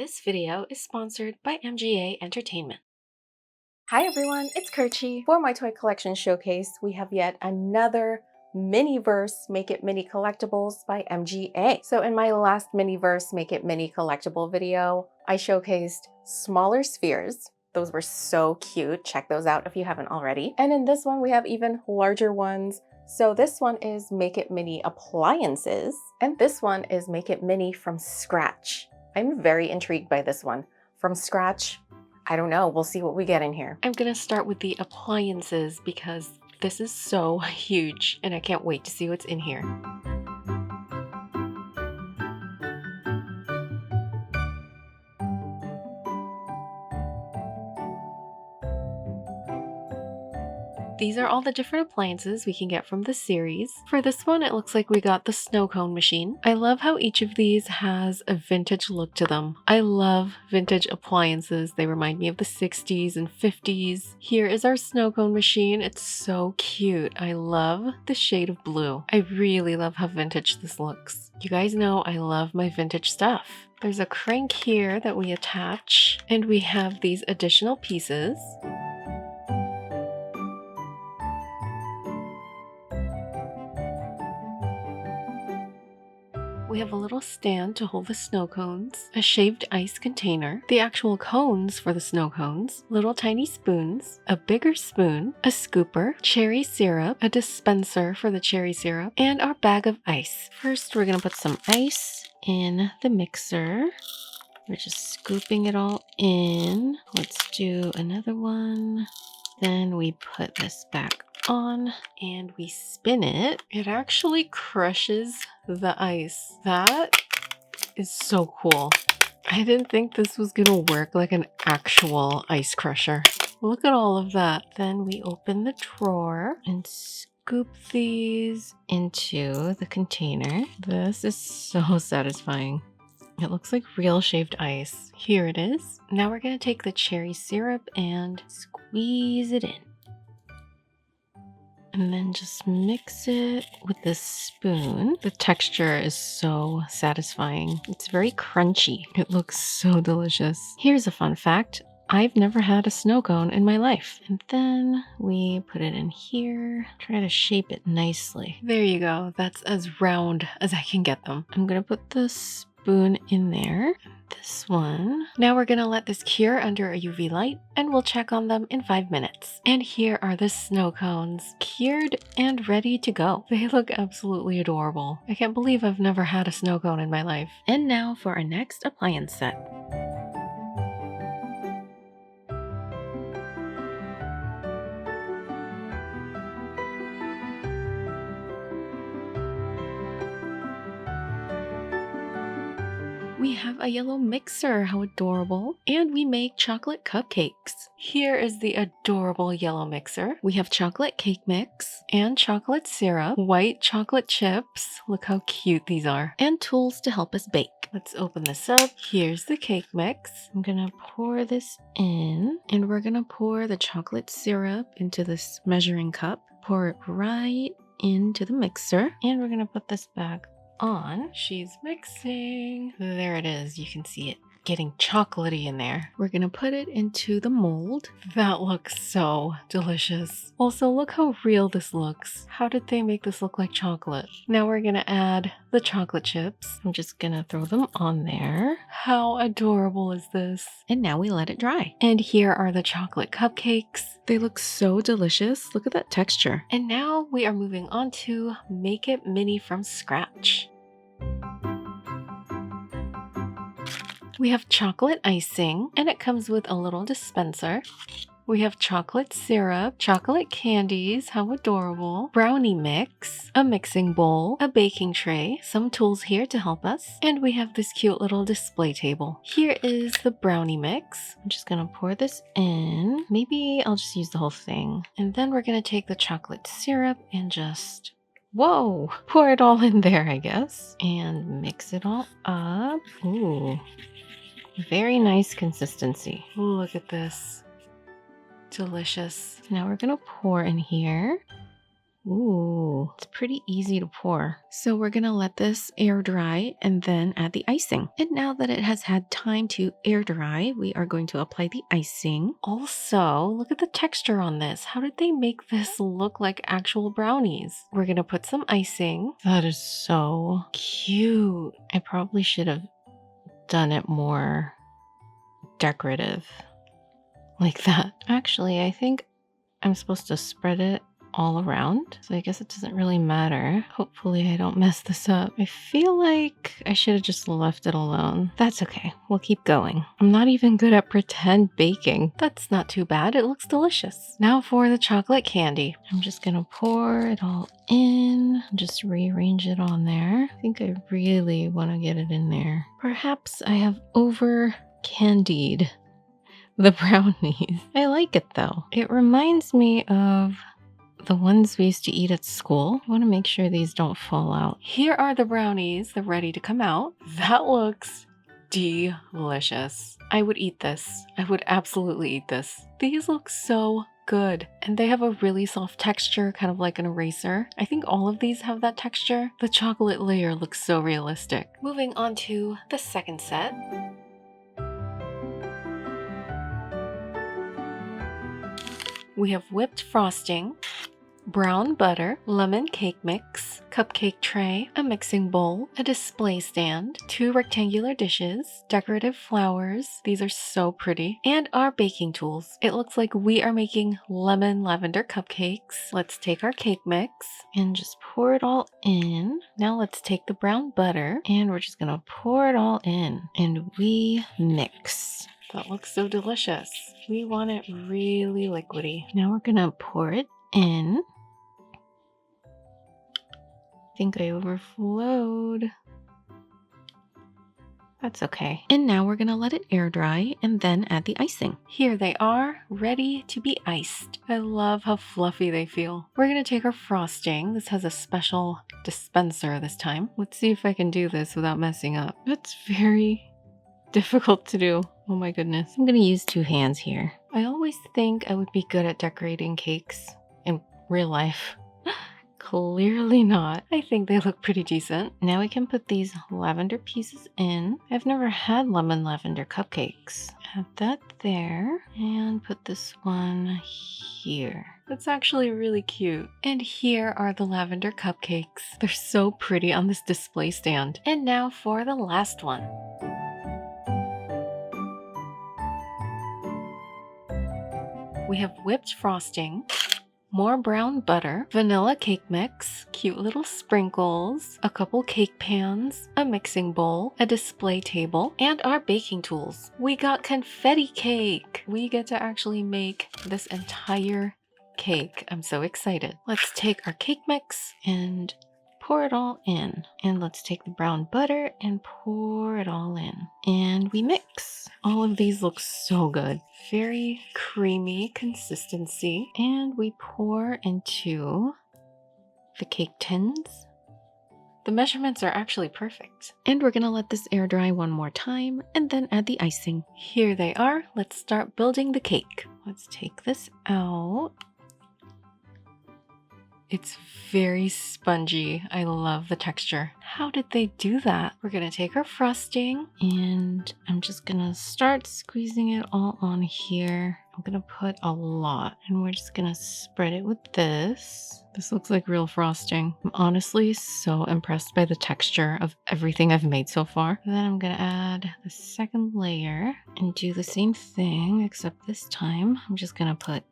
This video is sponsored by MGA Entertainment. Hi everyone, it's Kirchi. For my toy collection showcase, we have yet another Miniverse Make It Mini Collectibles by MGA. So in my last Miniverse Make It Mini Collectible video, I showcased smaller spheres. Those were so cute. Check those out if you haven't already. And in this one, we have even larger ones. So this one is Make It Mini Appliances, and this one is Make It Mini from scratch. I'm very intrigued by this one. From scratch, I don't know. We'll see what we get in here. I'm gonna start with the appliances because this is so huge and I can't wait to see what's in here. These are all the different appliances we can get from the series. For this one, it looks like we got the snow cone machine. I love how each of these has a vintage look to them. I love vintage appliances. They remind me of the 60s and 50s. Here is our snow cone machine. It's so cute. I love the shade of blue. I really love how vintage this looks. You guys know I love my vintage stuff. There's a crank here that we attach, and we have these additional pieces. We have a little stand to hold the snow cones, a shaved ice container, the actual cones for the snow cones, little tiny spoons, a bigger spoon, a scooper, cherry syrup, a dispenser for the cherry syrup, and our bag of ice. First, we're going to put some ice in the mixer. We're just scooping it all in. Let's do another one. Then we put this back on and we spin it. It actually crushes the ice. That is so cool. I didn't think this was gonna work like an actual ice crusher. Look at all of that. Then we open the drawer and scoop these into the container. This is so satisfying. It looks like real shaved ice. Here it is. Now we're gonna take the cherry syrup and squeeze it in. And then just mix it with this spoon. The texture is so satisfying. It's very crunchy. It looks so delicious. Here's a fun fact. I've never had a snow cone in my life. And then we put it in here. Try to shape it nicely. There you go. That's as round as I can get them. I'm gonna put the spoon in there. This one. Now we're gonna let this cure under a UV light and we'll check on them in 5 minutes. And here are the snow cones, cured and ready to go. They look absolutely adorable. I can't believe I've never had a snow cone in my life. And now for our next appliance set. We have a yellow mixer, how adorable. And we make chocolate cupcakes. Here is the adorable yellow mixer. We have chocolate cake mix and chocolate syrup, white chocolate chips, look how cute these are, and tools to help us bake. Let's open this up. Here's the cake mix. I'm gonna pour this in, and we're gonna pour the chocolate syrup into this measuring cup. Pour it right into the mixer, and we're gonna put this back on. She's mixing. There it is. You can see it getting chocolatey in there. We're gonna put it into the mold. That looks so delicious. Also, look how real this looks. How did they make this look like chocolate? Now we're gonna add the chocolate chips. I'm just gonna throw them on there. How adorable is this? And now we let it dry. And here are the chocolate cupcakes. They look so delicious. Look at that texture. And now we are moving on to Make It Mini from scratch. We have chocolate icing, and it comes with a little dispenser. We have chocolate syrup, chocolate candies, how adorable, brownie mix, a mixing bowl, a baking tray, some tools here to help us, and we have this cute little display table. Here is the brownie mix. I'm just gonna pour this in. Maybe I'll just use the whole thing. And then we're gonna take the chocolate syrup and just whoa, pour it all in there, I guess, and mix it all up. Ooh. Very nice consistency. Look at this. Delicious. Now we're gonna pour in here. Ooh, it's pretty easy to pour. So we're gonna let this air dry and then add the icing. And now that it has had time to air dry, we are going to apply the icing. Also, look at the texture on this. How did they make this look like actual brownies? We're gonna put some icing. That is so cute. I probably should have done it more decorative like that. Actually, I think I'm supposed to spread it all around, so I guess it doesn't really matter. Hopefully I don't mess this up. I feel like I should have just left it alone. That's okay, we'll keep going. I'm not even good at pretend baking. That's not too bad, it looks delicious. Now for the chocolate candy. I'm just gonna pour it all in, just rearrange it on there. I think I really want to get it in there. Perhaps I have over candied the brownies. I like it though. It reminds me of the ones we used to eat at school. I want to make sure these don't fall out. Here are the brownies. They're ready to come out. That looks delicious. I would eat this. I would absolutely eat this. These look so good. And they have a really soft texture, kind of like an eraser. I think all of these have that texture. The chocolate layer looks so realistic. Moving on to the second set. We have whipped frosting, brown butter, lemon cake mix, cupcake tray, a mixing bowl, a display stand, 2 rectangular dishes, decorative flowers, these are so pretty, and our baking tools. It looks like we are making lemon lavender cupcakes. Let's take our cake mix and just pour it all in. Now let's take the brown butter and we're just gonna pour it all in and we mix. That looks so delicious. We want it really liquidy. Now we're gonna pour it in. I think I overflowed. That's okay. And now we're gonna let it air dry and then add the icing. Here they are, ready to be iced. I love how fluffy they feel. We're gonna take our frosting. This has a special dispenser this time. Let's see if I can do this without messing up. That's very difficult to do. Oh my goodness. I'm gonna use 2 hands here. I always think I would be good at decorating cakes in real life. Clearly not. I think they look pretty decent. Now we can put these lavender pieces in. I've never had lemon lavender cupcakes. Add that there and put this one here. That's actually really cute. And here are the lavender cupcakes. They're so pretty on this display stand. And now for the last one. We have whipped frosting, more brown butter, vanilla cake mix, cute little sprinkles, a couple cake pans, a mixing bowl, a display table, and our baking tools. We got confetti cake. We get to actually make this entire cake. I'm so excited. Let's take our cake mix and pour it all in. And let's take the brown butter and pour it all in. And we mix. All of these look so good. Very creamy consistency. And we pour into the cake tins. The measurements are actually perfect. And we're gonna let this air dry one more time and then add the icing. Here they are. Let's start building the cake. Let's take this out. It's very spongy. I love the texture. How did they do that? We're gonna take our frosting and I'm just gonna start squeezing it all on here. I'm gonna put a lot and we're just gonna spread it with this. This looks like real frosting. I'm honestly so impressed by the texture of everything I've made so far. And then I'm gonna add the second layer and do the same thing, except this time I'm just gonna put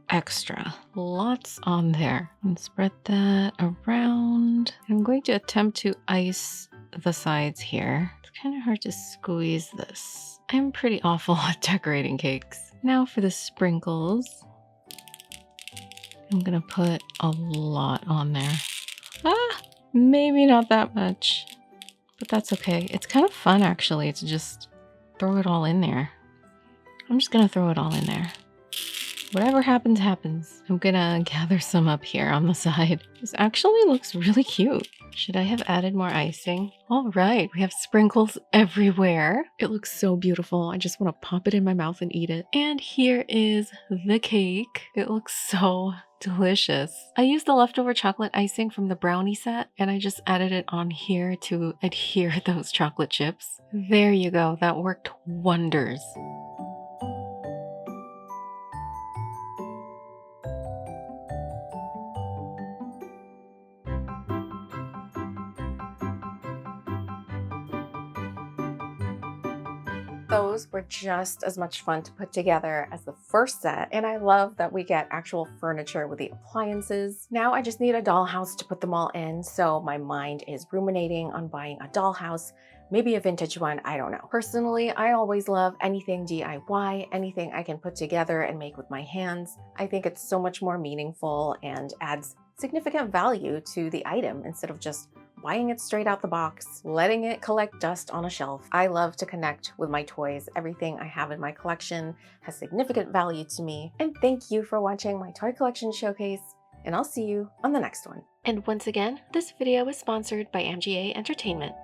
extra lots on there and spread that around. I'm going to attempt to ice the sides here. It's kind of hard to squeeze this. I'm pretty awful at decorating cakes. Now for the sprinkles. I'm gonna put a lot on there. Maybe not that much, but that's okay. It's kind of fun actually to just throw it all in there. I'm just gonna throw it all in there. Whatever happens, happens. I'm gonna gather some up here on the side. This actually looks really cute. Should I have added more icing? All right, we have sprinkles everywhere. It looks so beautiful. I just want to pop it in my mouth and eat it. And here is the cake. It looks so delicious. I used the leftover chocolate icing from the brownie set and I just added it on here to adhere those chocolate chips. There you go. That worked wonders. Those were just as much fun to put together as the first set, and I love that we get actual furniture with the appliances. Now I just need a dollhouse to put them all in, so my mind is ruminating on buying a dollhouse, maybe a vintage one, I don't know. Personally, I always love anything DIY, anything I can put together and make with my hands. I think it's so much more meaningful and adds significant value to the item instead of just buying it straight out the box, letting it collect dust on a shelf. I love to connect with my toys. Everything I have in my collection has significant value to me. And thank you for watching my toy collection showcase, and I'll see you on the next one. And once again, this video was sponsored by MGA Entertainment.